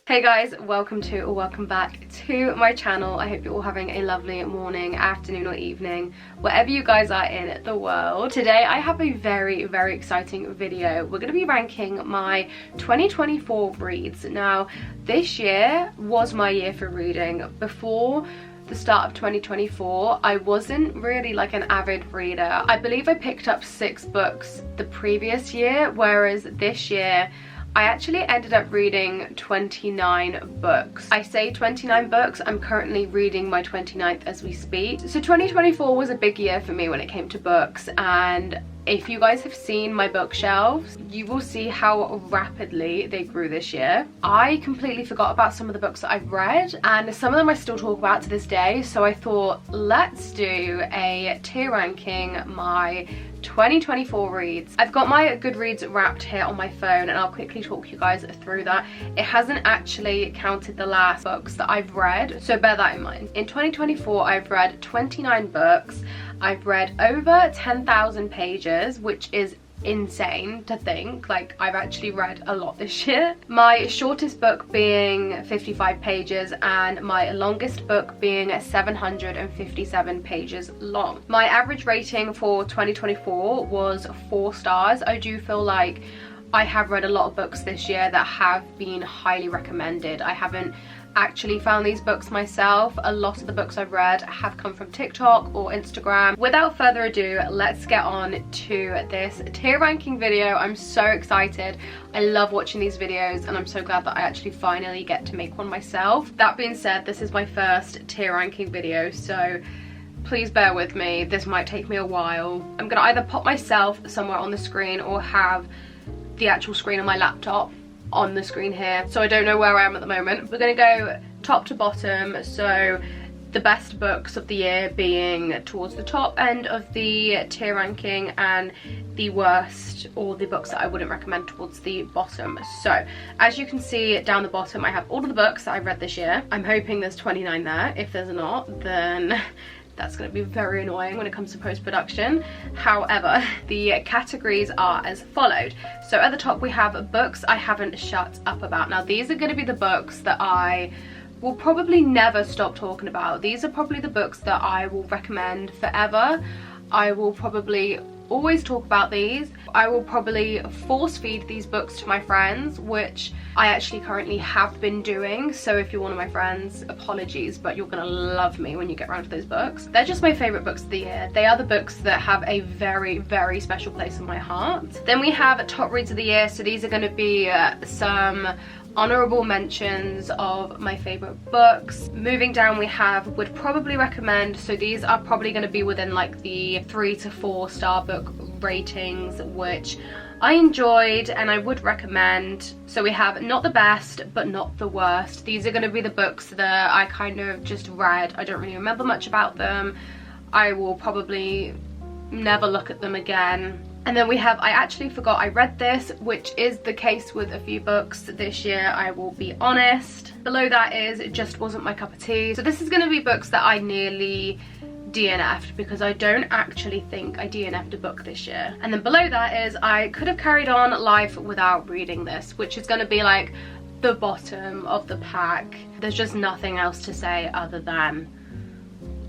Hey guys, welcome back to my channel. I hope you're all having a lovely morning, afternoon or evening, wherever you guys are in the world. Today I have a very exciting video. We're going to be ranking my 2024 reads. Now, this year was my year for reading. Before the start of 2024, I wasn't really like an avid reader. I believe I picked up 6 books the previous year, whereas this year I actually ended up reading 29 books. I say 29 books, I'm currently reading my 29th as we speak. So 2024 was a big year for me when it came to books, and if you guys have seen my bookshelves, you will see how rapidly they grew this year. I completely forgot about some of the books that I've read, and some of them I still talk about to this day, so I thought let's do a tier ranking my 2024 reads. I've got my Goodreads wrapped here on my phone and I'll quickly talk you guys through that. It hasn't actually counted the last books that I've read, so bear that in mind. In 2024 I've read 29 books. I've read over 10,000 pages, which is insane to think. Like, I've actually read a lot this year. My shortest book being 55 pages and my longest book being 757 pages long. My average rating for 2024 was 4 stars. I do feel like I have read a lot of books this year that have been highly recommended. I haven't actually found these books myself. A lot of the books I've read have come from TikTok or Instagram. Without further ado, let's get on to this tier ranking video. I'm so excited. I love watching these videos and I'm so glad that I actually finally get to make one myself. That being said, this is my first tier ranking video, so please bear with me. This might take me a while. I'm gonna either pop myself somewhere on the screen or have the actual screen on my laptop on the screen here, so I don't know where I am at the moment. We're gonna go top to bottom, so the best books of the year being towards the top end of the tier ranking, and the worst, or the books that I wouldn't recommend, towards the bottom. So as you can see down the bottom, I have all of the books that I've read this year. I'm hoping there's 29 there. If there's not, then that's going to be very annoying when it comes to post-production. However, the categories are as followed. So at the top we have books I haven't shut up about. Now these are going to be the books that I will probably never stop talking about. These are probably the books that I will recommend forever. I will probably always talk about these. I will probably force feed these books to my friends, which I actually currently have been doing. So if you're one of my friends, apologies, but you're gonna love me when you get around to those books. They're just my favorite books of the year. They are the books that have a very special place in my heart. Then we have top reads of the year. So these are gonna be some honorable mentions of my favorite books. Moving down, we have would probably recommend. So these are probably going to be within like the 3 to 4 star book ratings, which I enjoyed and I would recommend. So we have not the best but not the worst. These are going to be the books that I kind of just read. I don't really remember much about them. I will probably never look at them again. And then we have I actually forgot I read this, which is the case with a few books this year, I will be honest. Below that is it just wasn't my cup of tea. So this is going to be books that I nearly DNF'd, because I don't actually think I DNF'd a book this year. And then below that is I could have carried on life without reading this, which is going to be like the bottom of the pack. There's just nothing else to say other than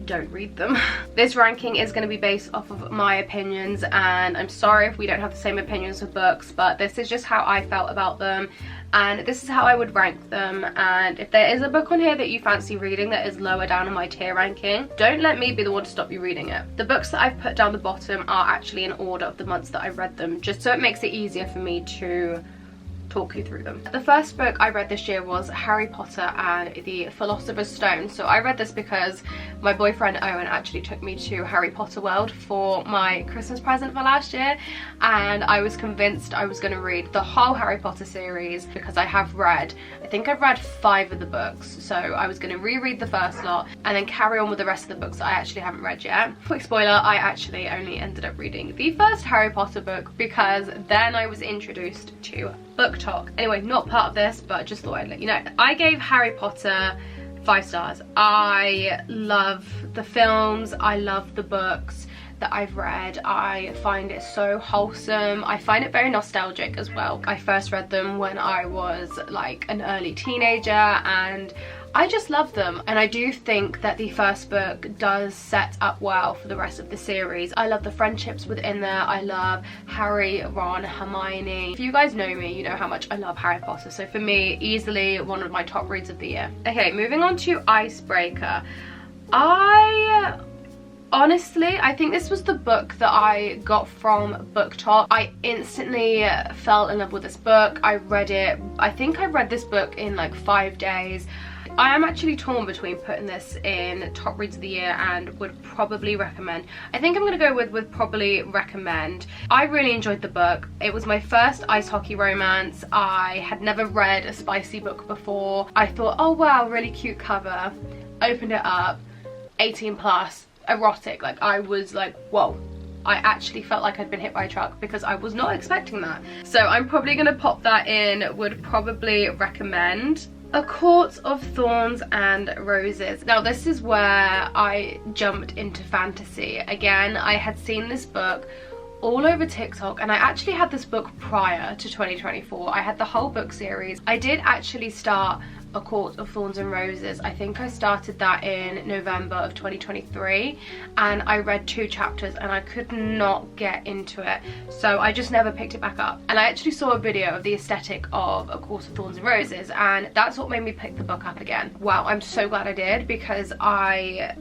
don't read them. This ranking is going to be based off of my opinions, and I'm sorry if we don't have the same opinions of books, but this is just how I felt about them and this is how I would rank them. And if there is a book on here that you fancy reading that is lower down in my tier ranking, don't let me be the one to stop you reading it. The books that I've put down the bottom are actually in order of the months that I've read them, just so it makes it easier for me to talk you through them. The first book I read this year was Harry Potter and the Philosopher's Stone. So I read this because my boyfriend Owen actually took me to Harry Potter World for my Christmas present for last year, and I was convinced I was going to read the whole Harry Potter series because I have read, I think I've read 5 of the books, so I was going to reread the first lot and then carry on with the rest of the books that I actually haven't read yet. Quick spoiler, I actually only ended up reading the first Harry Potter book because then I was introduced to BookTok. Anyway, not part of this, but just thought I'd let you know. I gave Harry Potter 5 stars. I love the films, I love the books. that I've read. I find it so wholesome. I find it very nostalgic as well. I first read them when I was like an early teenager, and I just love them, and I do think that the first book does set up well for the rest of the series. I love the friendships within there. I love Harry, Ron, Hermione. If you guys know me, you know how much I love Harry Potter, so for me, easily one of my top reads of the year. Okay, moving on to Icebreaker. Honestly, I think this was the book that I got from BookTok. I instantly fell in love with this book. I read it, I think I read this book in like 5 days. I am actually torn between putting this in top reads of the year and would probably recommend. I think I'm going to go with probably recommend. I really enjoyed the book. It was my first ice hockey romance. I had never read a spicy book before. I thought, oh wow, really cute cover. Opened it up, 18 plus, erotic. Like, I was like, whoa. I actually felt like I'd been hit by a truck because I was not expecting that. So I'm probably going to pop that in, would probably recommend. A Court of Thorns and Roses. Now this is where I jumped into fantasy. Again, I had seen this book all over TikTok, and I actually had this book prior to 2024. I had the whole book series. I did actually start A Court of Thorns and Roses. I think I started that in November of 2023, and I read 2 chapters and I could not get into it, so I just never picked it back up. And I actually saw a video of the aesthetic of A Court of Thorns and Roses, and that's what made me pick the book up again. Wow, I'm so glad I did, because I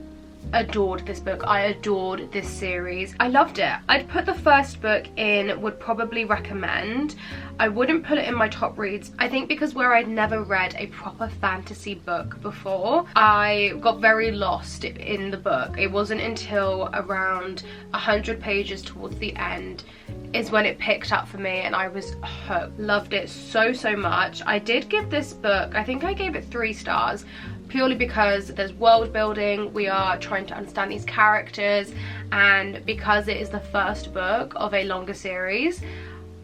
adored this book. I adored this series. I loved it. I'd put the first book in would probably recommend. I wouldn't put it in my top reads. I think because where I'd never read a proper fantasy book before, I got very lost in the book. It wasn't until around 100 pages towards the end is when it picked up for me, and I was hooked. Loved it so much. I did give this book, I think I gave it 3 stars, purely because there's world building, we are trying to understand these characters, and because it is the first book of a longer series,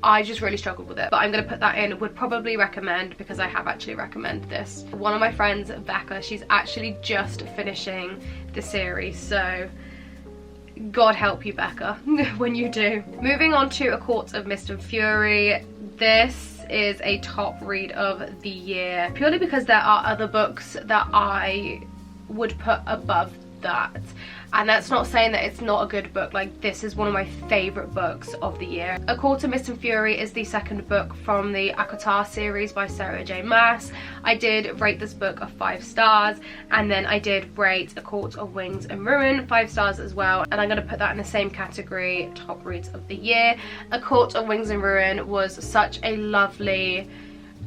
I just really struggled with it. But I'm going to put that in, would probably recommend, because I have actually recommended this. One of my friends, Becca, she's actually just finishing the series, so God help you, Becca, when you do. Moving on to A Court of Mist and Fury. This is a top read of the year, purely because there are other books that I would put above that, and that's not saying that it's not a good book. Like, this is one of my favorite books of the year. A Court of Mist and Fury is the second book from the ACOTAR series by Sarah J Maas. I did rate this book of 5 stars, and then I did rate A Court of Wings and Ruin 5 stars as well, and I'm going to put that in the same category, top reads of the year. A Court of Wings and Ruin was such a lovely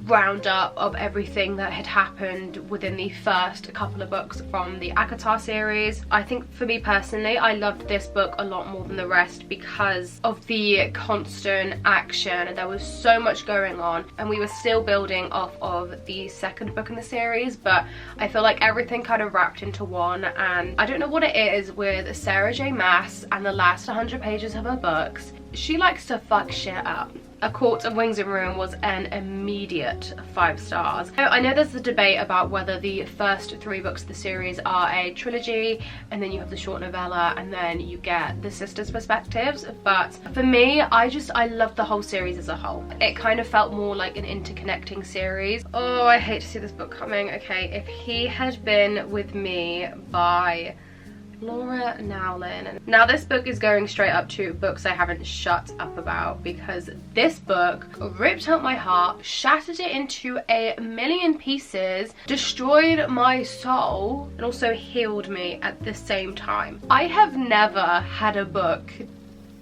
roundup of everything that had happened within the first couple of books from the ACOTAR series. I think for me personally, I loved this book a lot more than the rest because of the constant action. There was so much going on, and we were still building off of the second book in the series, but I feel like everything kind of wrapped into one. And I don't know what it is with Sarah J Maas and the last 100 pages of her books. She likes to fuck shit up. A Court of Wings and Ruin was an immediate 5 stars. So I know there's a debate about whether the first 3 books of the series are a trilogy, and then you have the short novella, and then you get the sisters' perspectives, but for me, I love the whole series as a whole. It kind of felt more like an interconnecting series. Oh, I hate to see this book coming. Okay, If He Had Been With Me by Laura Nowlin. Now this book is going straight up to books I haven't shut up about, because this book ripped out my heart, shattered it into a million pieces, destroyed my soul, and also healed me at the same time. I have never had a book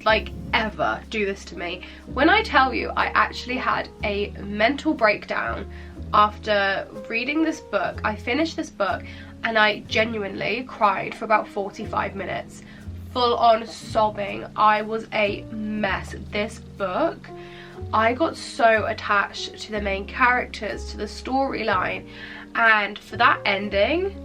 like ever do this to me. When I tell you, I actually had a mental breakdown after reading this book. I finished this book and I genuinely cried for about 45 minutes, full on sobbing. I was a mess. This book, I got so attached to the main characters, to the storyline, and for that ending,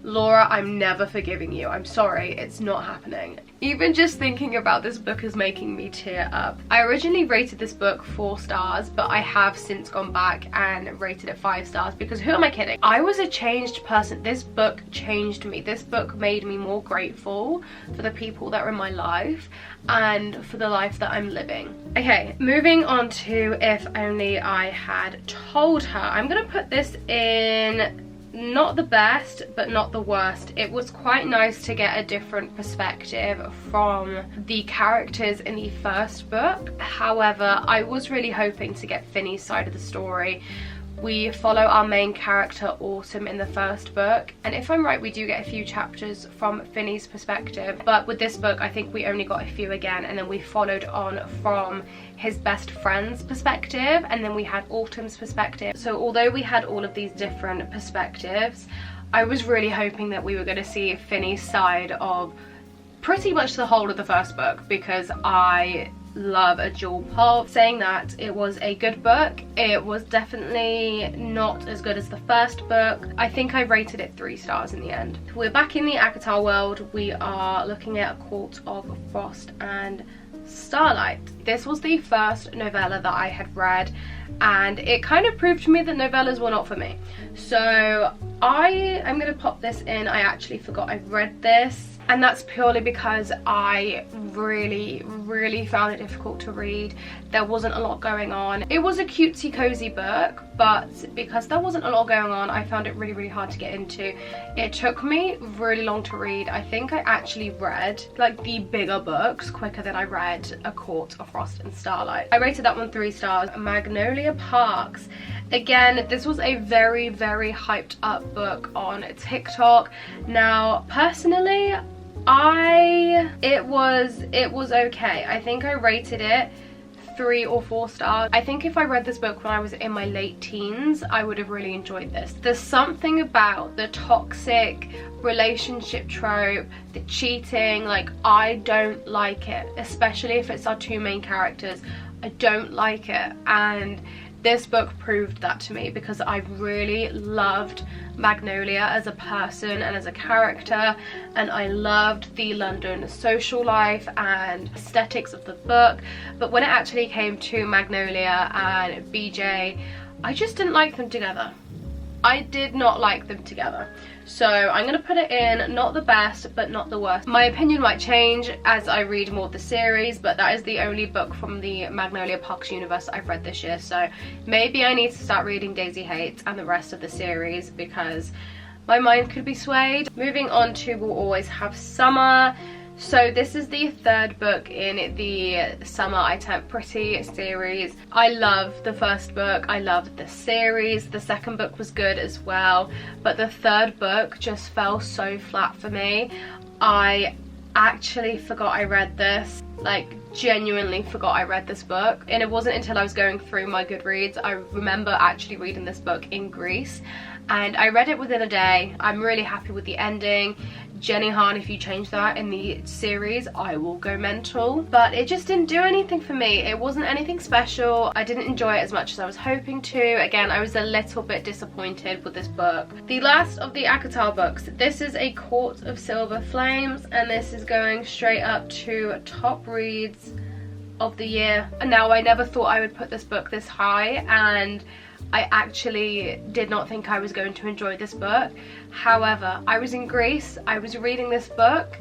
Laura, I'm never forgiving you. I'm sorry, it's not happening. Even just thinking about this book is making me tear up. I originally rated this book 4 stars, but I have since gone back and rated it 5 stars because who am I kidding? I was a changed person. This book changed me. This book made me more grateful for the people that are in my life and for the life that I'm living. Okay, moving on to If Only I Had Told Her. I'm gonna put this in not the best but not the worst. It was quite nice to get a different perspective from the characters in the first book. However, I was really hoping to get Finney's side of the story. We follow our main character Autumn in the first book, and if I'm right, we do get a few chapters from Finney's perspective, but with this book I think we only got a few again, and then we followed on from his best friend's perspective, and then we had Autumn's perspective. So although we had all of these different perspectives, I was really hoping that we were going to see Finney's side of pretty much the whole of the first book, because I love a dual pulp. Saying that, it was a good book. It was definitely not as good as the first book. I think I rated it 3 stars in the end. We're back in the ACOTAR world. We are looking at A Court of Frost and Starlight. This was the first novella that I had read, and it kind of proved to me that novellas were not for me. So I'm gonna pop this in. I actually forgot I read this, and that's purely because I really found it difficult to read. There wasn't a lot going on. It was a cutesy cozy book, but because there wasn't a lot going on, I found it really hard to get into. It took me really long to read. I think I actually read like the bigger books quicker than I read A Court of Frost and Starlight. I rated that one 3 stars. Magnolia Parks. Again, this was a very hyped up book on TikTok. Now, personally, it was okay. I think I rated it 3 or 4 stars. I think if I read this book when I was in my late teens, I would have really enjoyed this. There's something about the toxic relationship trope, the cheating, like I don't like it, especially if it's our 2 main characters. I don't like it, and this book proved that to me because I really loved Magnolia as a person and as a character, and I loved the London social life and aesthetics of the book. But when it actually came to Magnolia and BJ, I just didn't like them together. I did not like them together. So I'm going to put it in not the best but not the worst. My opinion might change as I read more of the series, but that is the only book from the Magnolia Parks universe I've read this year. So maybe I need to start reading Daisy Hates and the rest of the series because my mind could be swayed. Moving on to We'll Always Have Summer. So this is the 3rd book in the Summer I Turned Pretty series. I loved the first book, I loved the series, the 2nd book was good as well, but the 3rd book just fell so flat for me. I actually forgot I read this, like genuinely forgot I read this book, and it wasn't until I was going through my Goodreads I remember actually reading this book in Greece, and I read it within a day. I'm really happy with the ending. Jenny Han, if you change that in the series, I will go mental. But it just didn't do anything for me. It wasn't anything special. I didn't enjoy it as much as I was hoping to. Again, I was a little bit disappointed with this book. The last of the ACOTAR books. This is A Court of Silver Flames, and this is going straight up to top reads of the year. And now, I never thought I would put this book this high, and I actually did not think I was going to enjoy this book. However, I was in Greece, I was reading this book,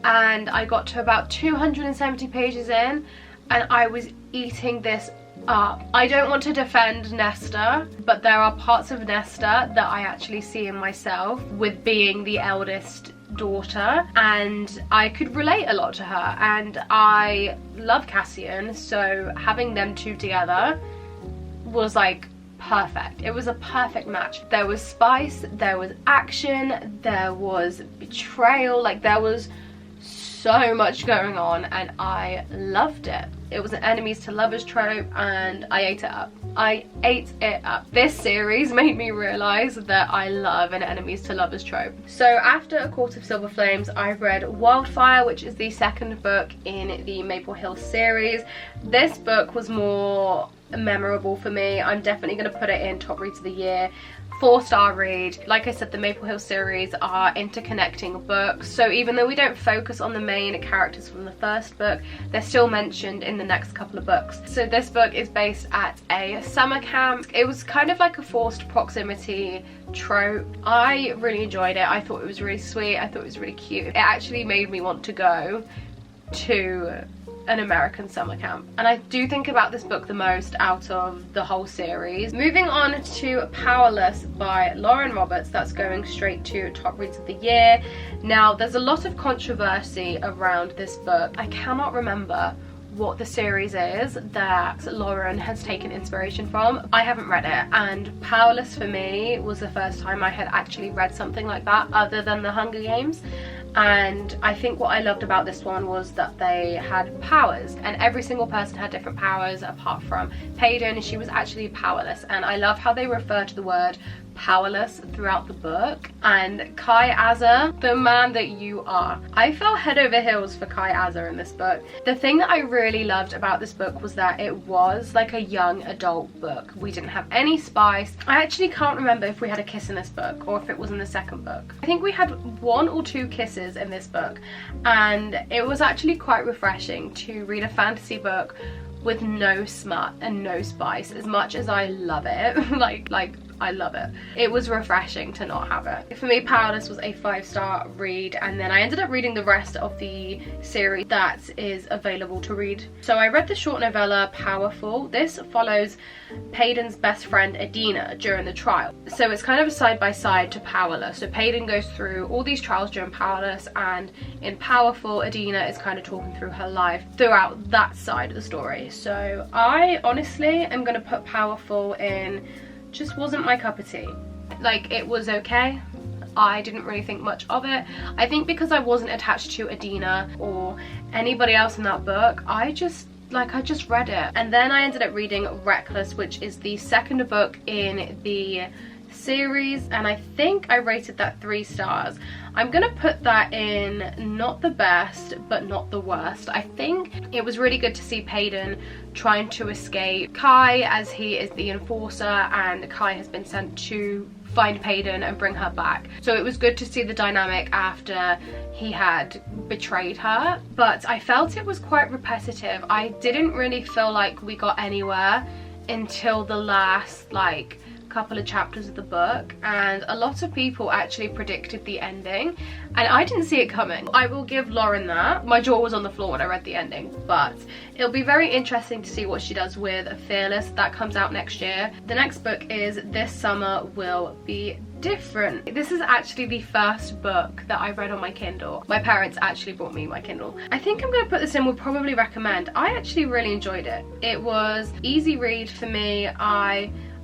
and I got to about 270 pages in, and I was eating this up. I don't want to defend Nesta, but there are parts of Nesta that I actually see in myself with being the eldest daughter, and I could relate a lot to her, and I love Cassian, so having them 2 together was like perfect. It was a perfect match. There was spice, there was action, there was betrayal, like there was so much going on, and I loved it. It was an enemies to lovers trope, and I ate it up. I ate it up. This series made me realise that I love an enemies to lovers trope. So after A Court of Silver Flames, I read Wildfire, which is the 2nd book in the Maple Hill series. This book was more memorable for me. I'm definitely going to put it in top reads of the year 4-star read. Like I said, the Maple Hill series are interconnecting books, so even though we don't focus on the main characters from the first book, they're still mentioned in the next couple of books. So this book is based at a summer camp. It was kind of like a forced proximity trope. I really enjoyed it. I thought it was really sweet. I thought it was really cute. It actually made me want to go to an American summer camp, and I do think about this book the most out of the whole series. Moving on to Powerless by Lauren Roberts, that's going straight to top reads of the year. Now, there's a lot of controversy around this book. I cannot remember what the series is that Lauren has taken inspiration from. I haven't read it, and Powerless for me was the first time I had actually read something like that other than the Hunger Games. And I think what I loved about this one was that they had powers, and every single person had different powers apart from Payden. She was actually powerless, and I love how they refer to the word powerless throughout the book. And Kai Azar, the man that you are. I fell head over heels for Kai Azar in this book. The thing that I really loved about this book was that it was like a young adult book. We didn't have any spice. I actually can't remember if we had a kiss in this book or if it was in the second book. I think we had 1 or 2 kisses in this book, and it was actually quite refreshing to read a fantasy book with no smut and no spice. As much as I love it, like I love it, it was refreshing to not have it. For me, Powerless was a 5-star read, and then I ended up reading the rest of the series that is available to read. So I read the short novella Powerful. This follows Payden's best friend Adina during the trial. So it's kind of a side-by-side to Powerless. So Payden goes through all these trials during Powerless, and in Powerful, Adina is kind of talking through her life throughout that side of the story. So I honestly am going to put Powerful in just wasn't my cup of tea. Like, it was okay. I didn't really think much of it. I think because I wasn't attached to Adina or anybody else in that book, I just read it. And then I ended up reading Reckless, which is the second book in the series, and I think I rated that 3 stars. I'm gonna put that in not the best but not the worst. I think it was really good to see Payden trying to escape Kai, as he is the enforcer and Kai has been sent to find Payden and bring her back. So it was good to see the dynamic after he had betrayed her, but I felt it was quite repetitive. I didn't really feel like we got anywhere until the last couple of chapters of the book, and a lot of people actually predicted the ending, and I didn't see it coming. I will give Lauren that. My jaw was on the floor when I read the ending, but it'll be very interesting to see what she does with Fearless. That comes out next year. The next book is This Summer Will Be Different. This is actually the first book that I read on my Kindle. My parents actually bought me my Kindle. I think I'm going to put this in would probably recommend. I actually really enjoyed it. It was easy read for me.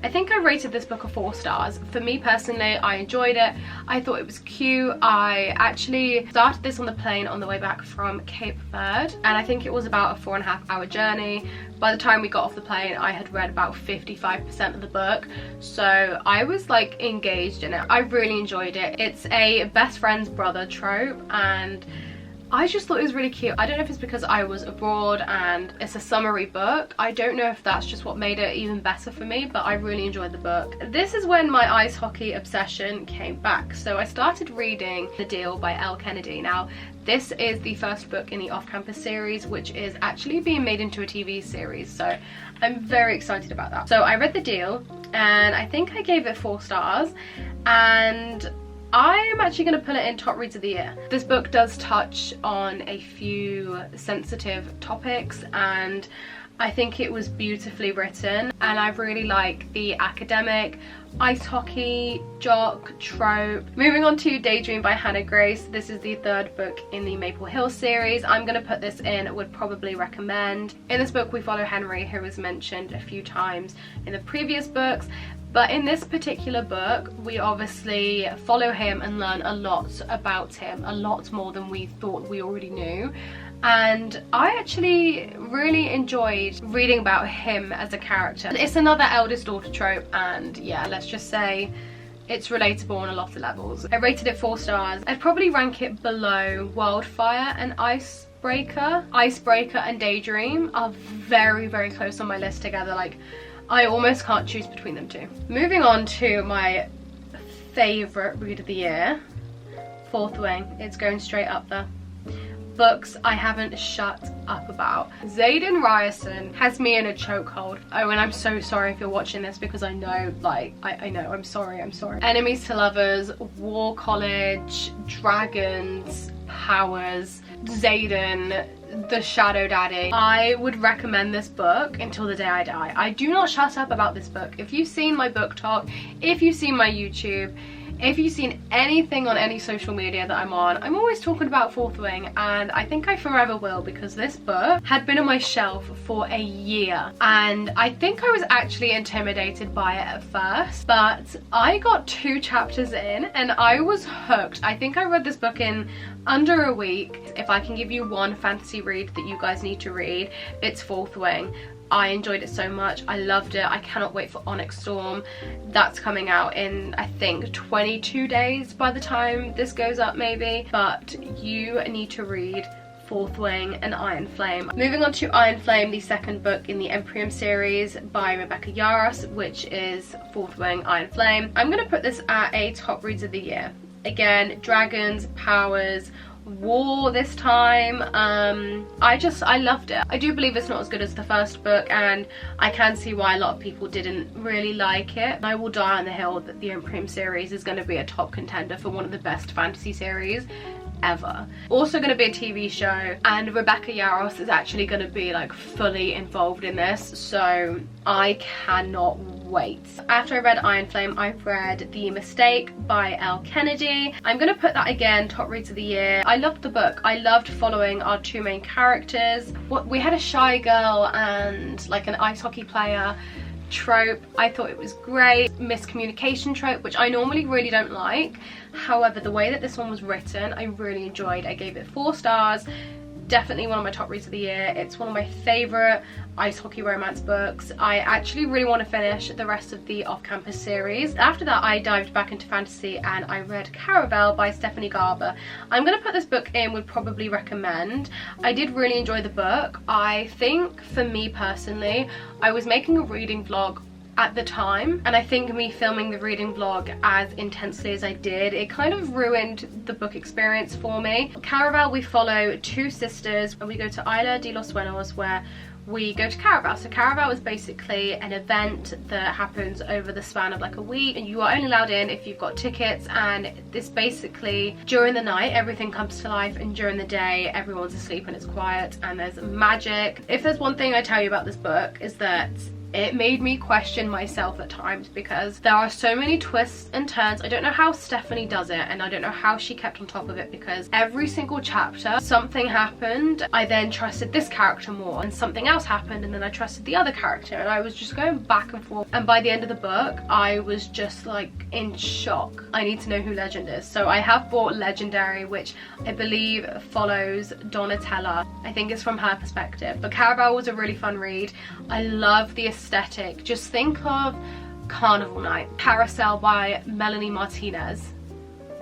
I think I rated this book a 4 stars. For me personally, I enjoyed it. I thought it was cute. I actually started this on the plane on the way back from Cape Verde, and I think it was about a 4.5-hour journey. By the time we got off the plane, I had read about 55% of the book, so I was like engaged in it. I really enjoyed it. It's a best friend's brother trope, and I just thought it was really cute. I don't know if it's because I was abroad and it's a summery book. I don't know if that's just what made it even better for me, but I really enjoyed the book. This is when my ice hockey obsession came back. So I started reading The Deal by Elle Kennedy. Now, this is the first book in the Off-Campus series, which is actually being made into a TV series. So I'm very excited about that. So I read The Deal, and I think I gave it 4 stars. And I am actually going to put it in top reads of the year. This book does touch on a few sensitive topics, and I think it was beautifully written, and I really like the academic ice hockey jock trope. Moving on to Daydream by Hannah Grace. This is the 3rd book in the Maple Hill series. I'm going to put this in would probably recommend. In this book we follow Henry, who was mentioned a few times in the previous books. But in this particular book, we obviously follow him and learn a lot about him, a lot more than we thought we already knew. And I actually really enjoyed reading about him as a character. It's another eldest daughter trope, and yeah, let's just say it's relatable on a lot of levels. I rated it 4 stars. I'd probably rank it below Wildfire and Icebreaker. Icebreaker and Daydream are very, very close on my list together. Like, I almost can't choose between them two. Moving on to my favourite read of the year, Fourth Wing. It's going straight up there. Books I haven't shut up about. Zaden Ryerson has me in a chokehold. Oh, and I'm so sorry if you're watching this, because I know, like, I know, I'm sorry. Enemies to Lovers, War College, Dragons, Powers, Zaden, The Shadow Daddy. I would recommend this book until the day I die. I do not shut up about this book. If you've seen my book talk, if you've seen my YouTube, if you've seen anything on any social media that I'm on, I'm always talking about Fourth Wing, and I think I forever will, because this book had been on my shelf for a year, and I think I was actually intimidated by it at first, but I got 2 chapters in and I was hooked. I think I read this book in under a week. If I can give you one fantasy read that you guys need to read, it's Fourth Wing. I enjoyed it so much. I loved it. I cannot wait for Onyx Storm. That's coming out in, I think, 22 days by the time this goes up, maybe. But you need to read Fourth Wing and Iron Flame. Moving on to Iron Flame, the second book in the Empyrean series by Rebecca Yarros, which is Fourth Wing, Iron Flame. I'm going to put this at a top reads of the year. Again, dragons, powers, war this time. I loved it. I do believe it's not as good as the first book, and I can see why a lot of people didn't really like it. I will die on the hill that the Empyrean series is going to be a top contender for one of the best fantasy series ever. Also going to be a TV show, and Rebecca Yarros is actually going to be like fully involved in this, so I cannot wait. After I read Iron Flame, I've read The Mistake by Elle Kennedy. I'm going to put that again top reads of the year. I loved the book. I loved following our 2 main characters. We had a shy girl and like an ice hockey player trope. I thought it was great. Miscommunication trope, which I normally really don't like. However, the way that this one was written, I really enjoyed. I gave it 4 stars. Definitely one of my top reads of the year. It's one of my favourite ice hockey romance books. I actually really want to finish the rest of the off-campus series. After that, I dived back into fantasy and I read Caravel by Stephanie Garber. I'm going to put this book in would probably recommend. I did really enjoy the book. I think for me personally, I was making a reading vlog at the time, and I think me filming the reading vlog as intensely as I did, it kind of ruined the book experience for me. Caravel, we follow 2 sisters and we go to Isla de los Sueños, where we go to Caravel. So Caravel is basically an event that happens over the span of like a week, and you are only allowed in if you've got tickets, and this basically, during the night everything comes to life, and during the day everyone's asleep and it's quiet and there's magic. If there's one thing I tell you about this book, is that it made me question myself at times, because there are so many twists and turns. I don't know how Stephanie does it, and I don't know how she kept on top of it, because every single chapter something happened. I then trusted this character more, and something else happened, and then I trusted the other character, and I was just going back and forth. And by the end of the book, I was just like in shock. I need to know who Legend is. So I have bought Legendary, which I believe follows Donatella. I think it's from her perspective. But Caravel was a really fun read. I love the aesthetic. Just think of Carnival Night. Carousel by Melanie Martinez.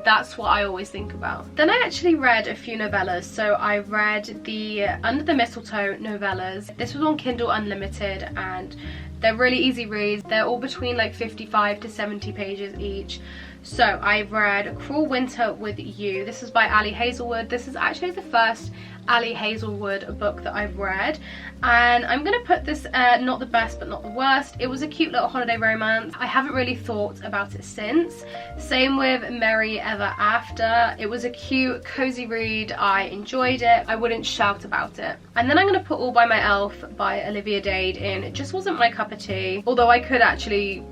That's what I always think about. Then I actually read a few novellas. So I read the Under the Mistletoe novellas. This was on Kindle Unlimited, and they're really easy reads. They're all between like 55 to 70 pages each. So I've read Cruel Winter with You. This is by Ali Hazelwood. This is actually the first Ali Hazelwood book that I've read, and I'm gonna put this not the best but not the worst. It was a cute little holiday romance. I haven't really thought about it since. Same with Merry Ever After. It was a cute cozy read. I enjoyed it. I wouldn't shout about it. And then I'm gonna put All by My Elf by Olivia Dade in. It just wasn't my cup of tea, although I could actually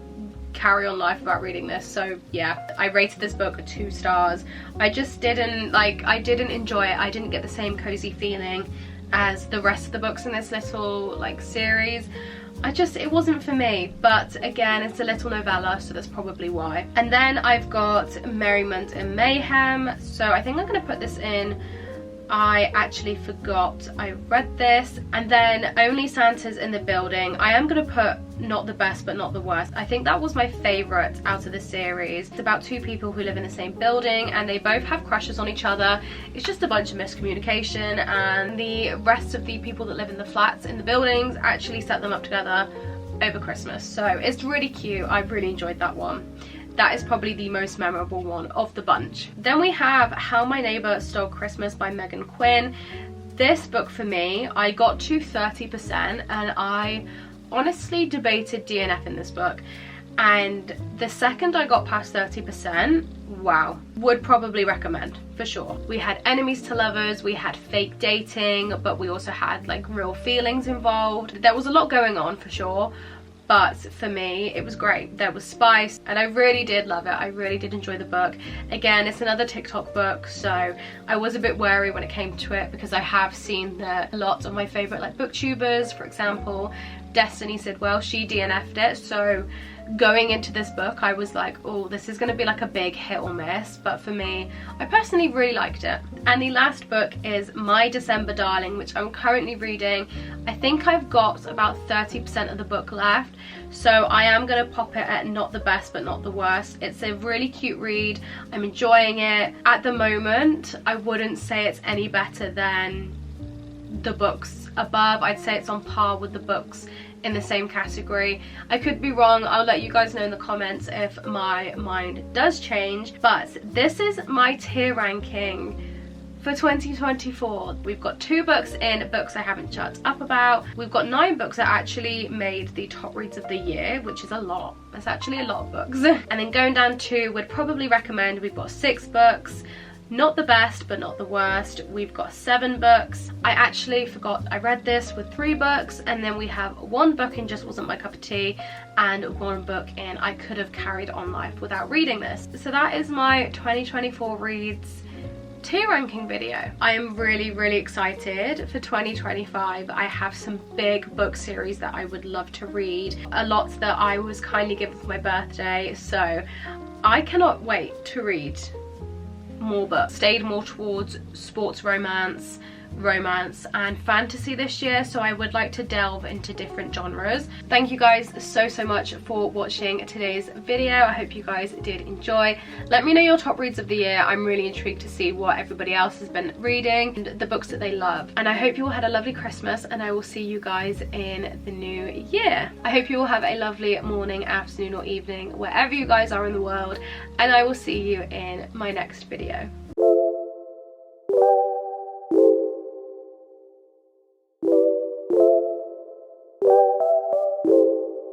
carry on life about reading this. So yeah, I rated this book 2 stars. I just didn't I didn't enjoy it. I didn't get the same cozy feeling as the rest of the books in this little like series. It wasn't for me, but again, it's a little novella, so that's probably why. And then I've got Merriment and Mayhem. So I think I'm gonna put this in. I actually forgot I read this. And then Only Santa's in the Building. I am going to put not the best but not the worst. I think that was my favourite out of the series. It's about 2 people who live in the same building and they both have crushes on each other. It's just a bunch of miscommunication, and the rest of the people that live in the flats in the buildings actually set them up together over Christmas. So it's really cute. I really enjoyed that one. that is probably the most memorable one of the bunch. Then we have How My Neighbor Stole Christmas by Megan Quinn. This book for me, I got to 30% and I honestly debated DNF in this book, and the second I got past 30%, wow, would probably recommend for sure. We had enemies to lovers, we had fake dating, but we also had like real feelings involved. There was a lot going on for sure, but for me it was great. There was spice and I really did love it. I really did enjoy the book. Again, it's another TikTok book, so I was a bit wary when it came to it because I have seen that a lot of my favorite like booktubers, for example Destiny said, well, she DNF'd it, so going into this book I was like, oh, this is going to be like a big hit or miss, but for me, I personally really liked it. And the last book is My December Darling, which I'm currently reading. I think I've got about 30% of the book left, so I am going to pop it at not the best but not the worst. It's a really cute read. I'm enjoying it. At the moment, I wouldn't say it's any better than the books above. I'd say it's on par with the books in the same category. I could be wrong. I'll let you guys know in the comments if my mind does change, but this is my tier ranking for 2024. We've got 2 books in books I haven't shut up about. We've got 9 books that actually made the top reads of the year, which is a lot. That's actually a lot of books. And then going down to would probably recommend, we've got 6 books. Not the best but not the worst, we've got 7 books. I actually forgot I read this with 3 books, and then we have 1 book in Just Wasn't My Cup of Tea and 1 book in I Could Have Carried On Life Without Reading This. So that is my 2024 reads tier ranking video. I am really excited for 2025. I have some big book series that I would love to read, a lot that I was kindly given for my birthday, so I cannot wait to read more books. Stayed more towards sports romance and fantasy this year, so I would like to delve into different genres. Thank you guys so much for watching today's video. I hope you guys did enjoy. Let me know your top reads of the year. I'm really intrigued to see what everybody else has been reading and the books that they love. And I hope you all had a lovely Christmas, and I will see you guys in the new year. I hope you all have a lovely morning, afternoon or evening wherever you guys are in the world, and I will see you in my next video.